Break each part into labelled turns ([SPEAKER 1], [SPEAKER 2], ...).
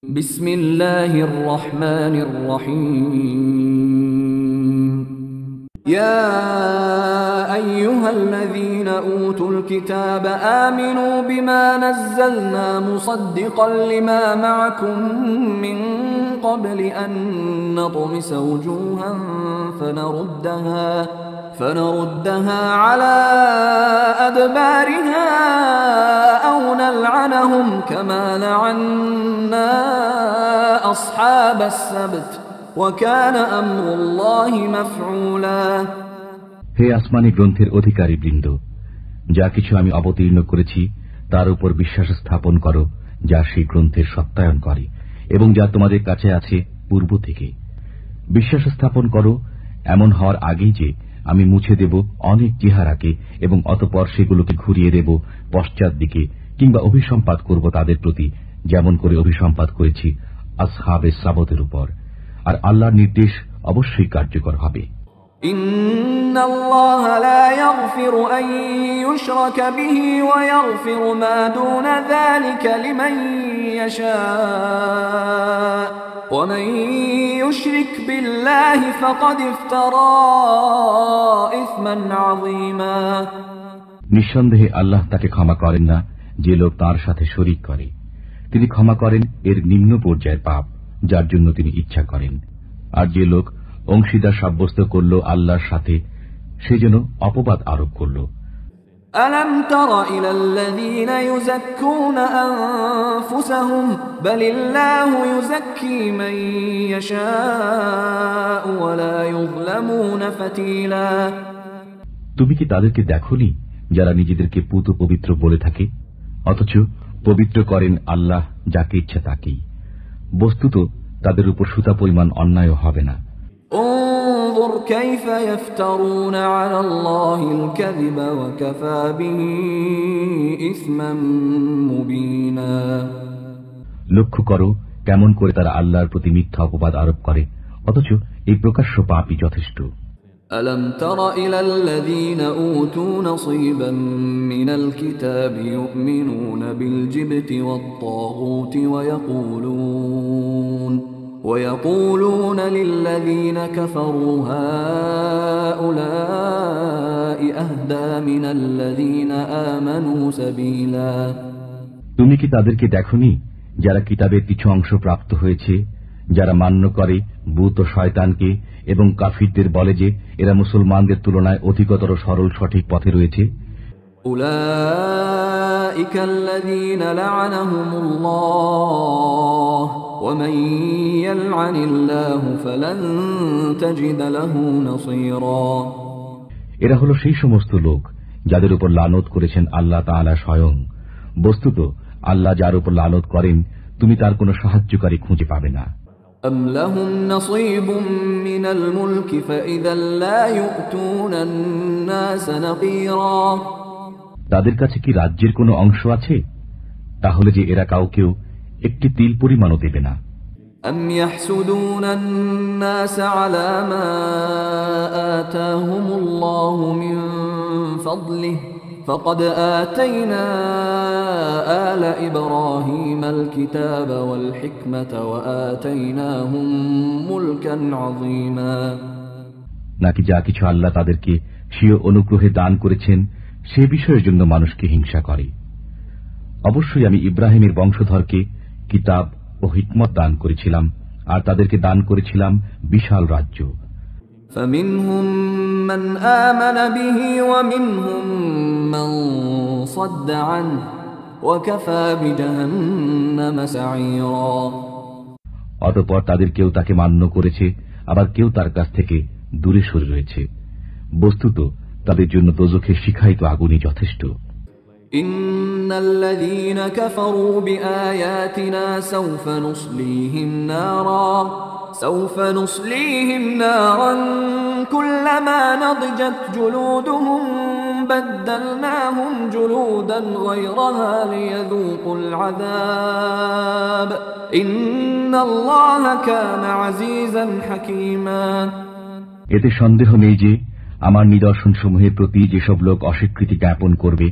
[SPEAKER 1] বিসমিল্লাহির রহমানির রহিম। ইয়া আইয়ুহাল্লাযীনা উতুল কিতাবা আমিনু বিমা নাযালনা মুসাদ্দিকাল লিমা মা'আকুম মিন ক্বাবলি আন নাতমিসা ওয়ুজুহান فنردها على أدبارها أو نلعنهم كما لعنا أصحاب السبت وكان أمر الله مفعولا।
[SPEAKER 2] হে আসমানী গ্রন্থের অধিকারী বৃন্দ, যা কিছু আমি অবতীর্ণ করেছি তার উপর বিশ্বাস স্থাপন করো, যা সেই গ্রন্থের সত্যায়ন করে এবং যা তোমাদের কাছে আছে পূর্ব থেকে। বিশ্বাস স্থাপন করো এমন হওয়ার আগেই যে আমি মুছে দেব অনেক চেহারাকে এবং অতঃপর সেগুলোকে ঘুরিয়ে দেব পশ্চাৎ দিকে, কিংবা অভিসম্পাত করব তাদের প্রতি যেমন করে অভিসম্পাত করেছি আসহাবে সাবতের উপর। আর আল্লাহর নির্দেশ অবশ্যই কার্যকর হবে।
[SPEAKER 1] ইন্নাল্লাহা লা ইয়াগফিরু আন ইউশরাকা বিহি ওয়া ইয়াগফিরু মা দুনা যালিকা লিমান ইয়াশা ومن يشرك بالله فقد افترى إثما عظيما।
[SPEAKER 2] নিঃসন্দেহে আল্লাহ তাকে ক্ষমা করেন না যে লোক তার সাথে শরীক করে। তিনি ক্ষমা করেন এর নিম্ন পর্যায়ের পাপ যার জন্য তিনি ইচ্ছা করেন। আর যে লোক অংশীদার সাব্যস্ত করল আল্লাহর সাথে, সে যেন অপবাদ আরোপ করল।
[SPEAKER 1] ألم تر إلى الذين يزكون أنفسهم بل الله يزكي من يشاء ولا يظلمون فتيلا।
[SPEAKER 2] তুমি কি তাদেরকে দেখোনি যারা নিজেদেরকে পুত পবিত্র বলে থাকে, অথচ পবিত্র করেন আল্লাহ যাকে ইচ্ছা তাকেই। বস্তুত তাদের উপর সুতা পরিমাণ অন্যায় হবে না।
[SPEAKER 1] انظر كيف يفترون على الله الكذب وكفى به إثما مبينا।
[SPEAKER 2] লক্ষ্য করো কেমন করে তারা আল্লাহর প্রতি মিথ্যা অপবাদ আরোপ করে, অথচ এই প্রকাশ্য পাপই যথেষ্ট।
[SPEAKER 1] ألم تر إلى الذين أوتوا نصيبا من الكتاب يؤمنون بالجبت والطاغوت ويقولون للذين كفروا هؤلاء أهدى من الذين آمنوا سبيلا।
[SPEAKER 2] তুমি কি তাদেরকে দেখোনি যারা কিতাবের কিছু অংশ প্রাপ্ত হয়েছে, যারা মান্য করে বুত ও শয়তানকে এবং কাফিরদের বলে যে এরা মুসলমানদের তুলনায় অধিকতর সরল সঠিক পথে রয়েছে?
[SPEAKER 1] উলাইকা আল্লাযীনা লা'আনাহুমুল্লাহ ওয়া মান ইয়াল'আনিল্লাহু ফালান তাজিদা লাহু নাসীরা।
[SPEAKER 2] এরা হলো সেই সমস্ত লোক যাদের উপর লানত করেছেন আল্লাহ তাআলা স্বয়ং। বস্তুত আল্লাহ যার উপর লানত করেন তুমি তার কোনো সাহায্যকারী খুঁজে পাবে না।
[SPEAKER 1] أم لهم نصيب من الملك فإذا لا يؤتون الناس نقيرا।
[SPEAKER 2] তাদের কাছে কি রাজ্যের কোনো অংশ আছে? তাহলে যে এরা কাউকেও একটি তিল পরিমাণও দেবে না।
[SPEAKER 1] أم يحسدون الناس على ما آتاهم الله من فضله فقد آتينا آل إبراهيم الكتاب والحكمة وآتيناهم ملكا عظيما।
[SPEAKER 2] নাকি যা কিছু আল্লাহ তাদেরকে স্বীয় অনুগ্রহে দান করেছেন সে বিষয়ের জন্য মানুষকে হিংসা করে। অবশ্যই আমি ইব্রাহিমের বংশধরকে কিতাব ও হিকমত দান করেছিলাম, আর তাদেরকে দান করেছিলাম বিশাল রাজ্য।
[SPEAKER 1] فمنهم من آمن به ومنهم من صد عنه وكفى بجهنم سعيرا।
[SPEAKER 2] অতঃপর তাদের কেউ তাকে মান্য করেছে, আবার কেউ তার কাছ থেকে দূরে সরে রয়েছে। বস্তুত তাদের জন্য দোজখের শিখায়িত আগুনই যথেষ্ট।
[SPEAKER 1] ইন্নাল্লাযীনা কাফারু বিআয়াতিনা সাউফা নুসলিহিম নারান কুল্লামা নাদিজাত জুলুদুহুম বাদদালনাহুম জুলুদান গায়রাহা লিয়াযূকুল আযাব ইন্নাল্লাহা কানা আজিজান হাকীমা।
[SPEAKER 2] এতে সন্দেহ নেই যে আমার নিদর্শনসমূহের প্রতি যেসব লোক অস্বীকৃতি জ্ঞাপন করবে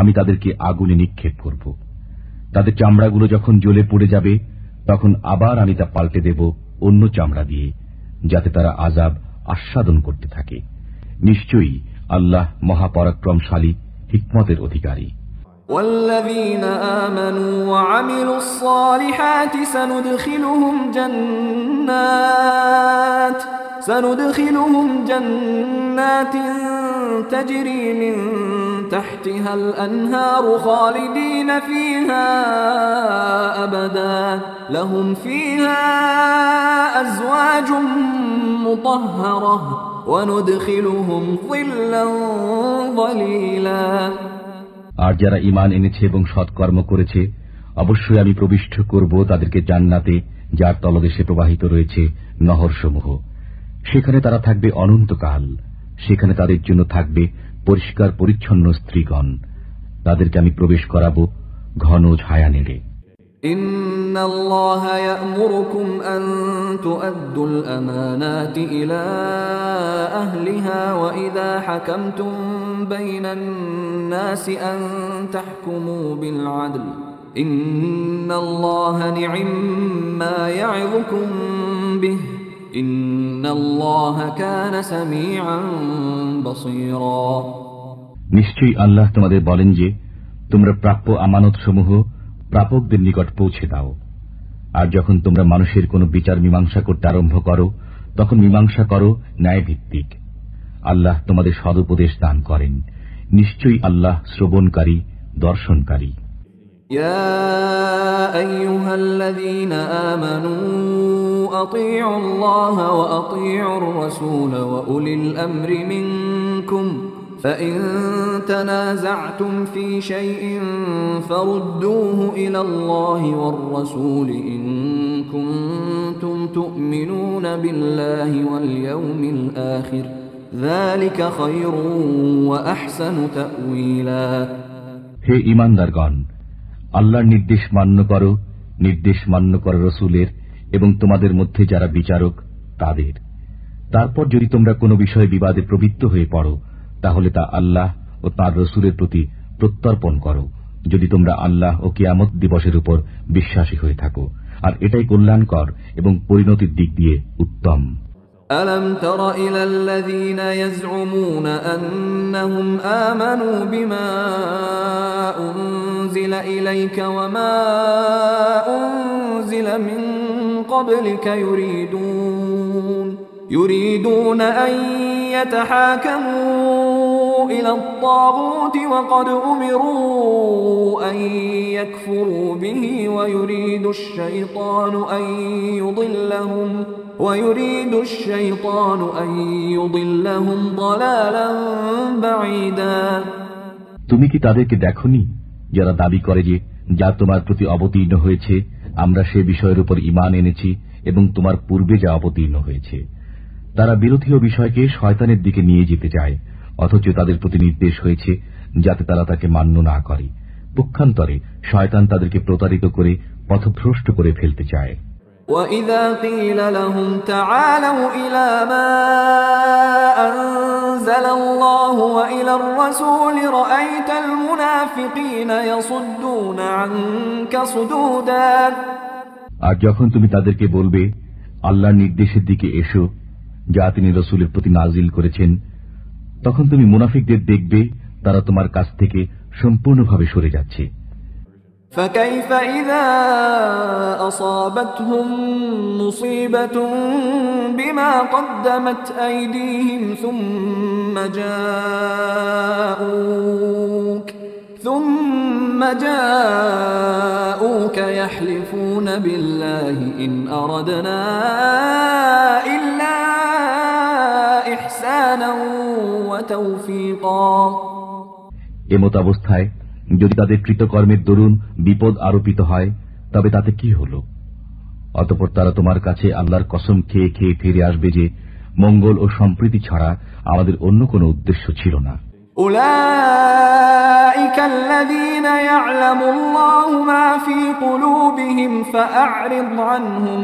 [SPEAKER 2] আমি তাদেরকে আগুনে নিক্ষেপ করব। তাদের চামড়াগুলো যখন জ্বলে পড়ে যাবে তখন আবার আমি তা পাল্টে দেব অন্য চামড়া দিয়ে, যাতে তারা আযাব আস্বাদন করতে থাকে। নিশ্চয়ই আল্লাহ মহাপরাক্রমশালী, হিকমতের অধিকারী।
[SPEAKER 1] والذين آمنوا وعملوا الصالحات سندخلهم جنات تجري من تحتها الأنهار خالدين فيها أبدا لهم فيها أزواج مطهرة وندخلهم ظلا ظليلا।
[SPEAKER 2] আর যারা ঈমান এনেছে এবং সৎকর্ম করেছে, অবশ্যই আমি প্রবিষ্ট করব তাদেরকে জান্নাতে, যার তলদেশে প্রবাহিত রয়েছে নহরসমূহ। সেখানে তারা থাকবে অনন্তকাল। সেখানে তাদের জন্য থাকবে পরিষ্কার পরিচ্ছন্ন স্ত্রীগণ। তাদেরকে আমি প্রবেশ করাবো ঘন ছায়া নেড়ে।
[SPEAKER 1] ইন্নাল্লাহা ইয়া'মুরুকুম আন তু'আদ্দুল আমানাতি ইলা আহলিহা ওয়া ইযা হাকামতুম বাইনান নাসি আন তাহকুমু বিল আদল ইন্নাল্লাহা নি'ম্মা ইয়া'যুকুম বিহি ইন্নাল্লাহা কানা সামিআন বাসীরা।
[SPEAKER 2] নিশ্চয়ই আল্লাহ তোমাদের বলেন যে, তোমরা প্রাপ্য আমানতসমূহ প্রাপকদের নিকট পৌঁছে দাও। আর যখন তোমরা মানুষের কোনো বিচার মীমাংসা করতে আরম্ভ করো, তখন মীমাংসা করো ন্যায়ভিত্তিক। আল্লাহ তোমাদের সদুপদেশ দান করেন। নিশ্চয়ই আল্লাহ শ্রবণকারী, দর্শনকারী।
[SPEAKER 1] ইয়া আইয়ুহাল্লাযীনা আমানু আতিউল্লাহা ওয়া আতিউর রাসূল ওয়া উলিল আমরি মিনকুম فإن تنازعتم في شيء فردوه إلى الله والرسول إن كنتم تؤمنون بالله واليوم الآخر ذلك خير وأحسن تأويلا।
[SPEAKER 2] হে ঈমানদারগণ, আল্লাহর নির্দেশ মান্য করো, নির্দেশ মান্য করো রাসূলের এবং তোমাদের মধ্যে যারা বিচারক তাদের। তারপর যদি তোমরা কোনো বিষয়ে বিবাদে প্রবৃত্ত হয়ে পড়ো, তাহলে তা আল্লাহ ও তাঁর রাসূলের প্রতি প্রত্যর্পণ করো, যদি তোমরা আল্লাহ ও কিয়ামত দিবসের উপর বিশ্বাসী হয়ে থাকো। আর এটাই কল্যাণকর এবং পরিণতির দিক দিয়ে উত্তম।
[SPEAKER 1] ألم تر إلى الذين يزعمون أنهم آمنوا بما أنزل إليك وما أنزل من قبلك يريدون أن يتحاكموا إلى الطاغوت وقد أمروا أن يكفروا به ويريد الشيطان أن يضلهم ضلالا بعيدا।
[SPEAKER 2] তুমি কি তাদেরকে দেখোনি যারা দাবি করে যে, যা তোমার প্রতি অবতীর্ণ হয়েছে আমরা সে বিষয়ের উপর ঈমান এনেছি এবং তোমার পূর্বে যা অবতীর্ণ হয়েছে। তারা বিরোধী বিষয়কে শয়তানের দিকে নিয়ে যেতে চায়, অথচ তাদের প্রতি নির্দেশ হয়েছে যাতে তারা তাকে মান্য না করে। পক্ষান্তরে শয়তান তাদেরকে প্রতারিত করে পথভ্রষ্ট করে ফেলতে চায়।
[SPEAKER 1] وَإِذَا قِيلَ لَهُمْ تَعَالَوْا إِلَى مَا أَنزَلَ اللَّهُ وَإِلَى الرَّسُولِ رَأَيْتَ الْمُنَافِقِينَ يَصُدُّونَ عَنكَ صُدُودًا।
[SPEAKER 2] আর যখন তুমি তাদেরকে বলবে, আল্লাহর নির্দেশের দিকে এসো, যা তিনি রাসূলের প্রতি নাজিল করেছেন, তখন তুমি মুনাফিকদের দেখবে তারা তোমার কাছ থেকে সম্পূর্ণভাবে সরে যাচ্ছে।
[SPEAKER 1] فكيف إذا أصابتهم مصيبة بما قدمت أيديهم ثم جاءوك يحلفون بالله إن أردنا إلا إحسانا وتوفيقا।
[SPEAKER 2] এমত অবস্থায় যদি তাদের কৃতকর্মের দরুন বিপদ আরোপিত হয়, তবে তাতে কি হলো? অতঃপর তারা তোমার কাছে আল্লাহর কসম খেয়ে খেয়ে ফিরে আসবে যে, মঙ্গল ও সম্প্রীতি ছাড়া আমাদের অন্য কোনো উদ্দেশ্য ছিল না।
[SPEAKER 1] أولئك الذين يعلم الله ما في قلوبهم فأعرض عنهم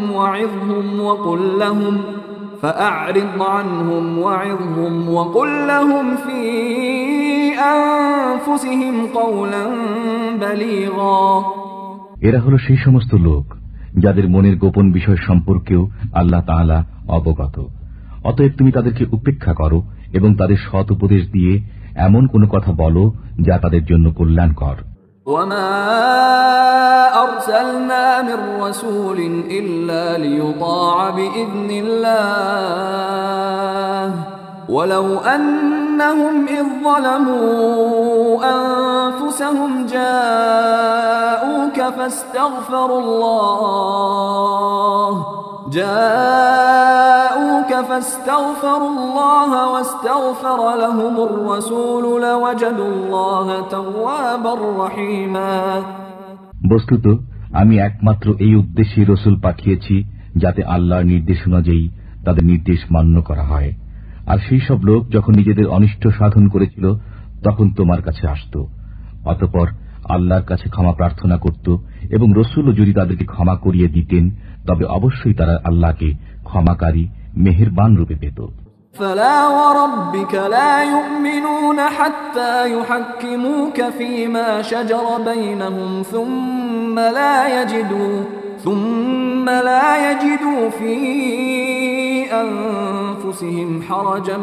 [SPEAKER 1] وقل لهم في أنفسهم قولا بليغا।
[SPEAKER 2] এরা হলো সেই সমস্ত লোক যাদের মনের গোপন বিষয় সম্পর্কেও আল্লাহ তাআলা অবগত। অতএব তুমি তাদেরকে উপেক্ষা করো এবং তাদের সৎ উপদেশ দিয়ে এমন কোন কথা বলো যা তাদের জন্য কল্যাণকর।
[SPEAKER 1] وما أرسلنا من رسول إلا ليطاع بإذن الله ولو أنهم إذ ظلموا أنفسهم جاءوك فاستغفروا الله واستغفر لهم الرسول لوجدوا الله توابا رحيما।
[SPEAKER 2] বস্তুত আমি একমাত্র এই উদ্দেশ্যে রসুল পাঠিয়েছি যাতে আল্লাহর নির্দেশনা যেই তাদের নির্দেশ মান্য করা হয়। আর সেই সব লোক যখন নিজেদের অনিষ্ট সাধন করেছিল তখন তোমার কাছে আসত, অতঃপর আল্লাহর কাছে ক্ষমা প্রার্থনা করত এবং রসুলও যদি তাদেরকে ক্ষমা করিয়ে দিতেন তবে অবশ্যই তারা আল্লাহকে ক্ষমাকারী মেহেরবান রূপে পেত।
[SPEAKER 1] فلا وربك لا يؤمنون حتى يحكموك فيما شجر بينهم ثم لا يجدوا في أنفسهم حرجا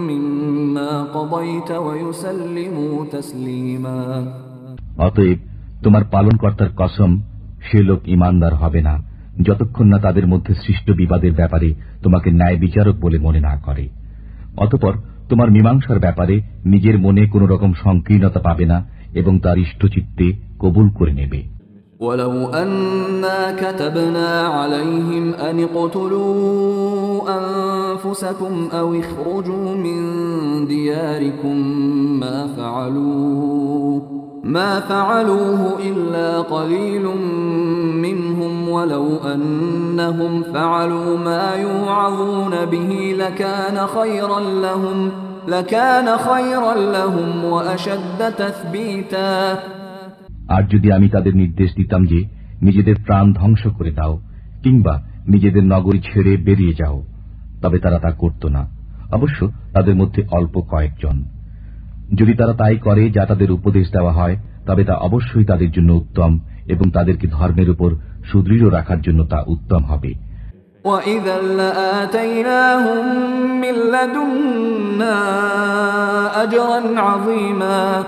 [SPEAKER 1] مما قضيت ويسلموا تسليما।
[SPEAKER 2] অতএব তোমার পালনকর্তার কসম, সে লোক ঈমানদার হবে না যতক্ষণ না তাদের মধ্যে সৃষ্ট বিবাদের ব্যাপারে তোমাকে ন্যায় বিচারক বলে মনে না করে। অতঃপর তোমার মীমাংসার ব্যাপারে নিজের মনে কোন রকম সংকীর্ণতা পাবে না এবং তার ইষ্টচিত্তে কবুল করে নেবে।
[SPEAKER 1] ولو أنا كتبنا عليهم أن اقتلوا أنفسكم أو اخرجوا من دياركم ما فعلوه إلا قليل منهم ولو أنهم فعلوا ما يوعظون به لكان خيرا لهم وأشد تثبيتا।
[SPEAKER 2] আর যদি আমি তাদের নির্দেশ দিতাম যে নিজেদের প্রাণ ধ্বংস করে দাও কিংবা নিজেদের নগরী ছেড়ে বেরিয়ে যাও, তবে তারা তা করত না। অবশ্য তাদের মধ্যে অল্প কয়েকজন। যদি তারা তাই করে যা তাদের উপদেশ দেওয়া হয় তবে তা অবশ্যই তাদের জন্য উত্তম এবং তাদেরকে ধর্মের উপর সুদৃঢ় রাখার জন্য তা উত্তম হবে।
[SPEAKER 1] وَإِذًا لَآتَيْنَاهُمْ مِن لَّدُنَّا أَجْرًا عَظِيمًا।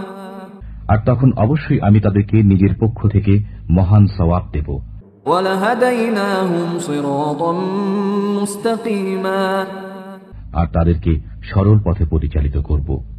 [SPEAKER 2] আর তখন অবশ্যই আমি তাদেরকে নিজের পক্ষ থেকে মহান সওয়াব দেব।
[SPEAKER 1] وَلَهَدَيْنَاهُمْ صِرَاطًا مُسْتَقِيمًا।
[SPEAKER 2] আর তাদেরকে সরল পথে পরিচালিত করব।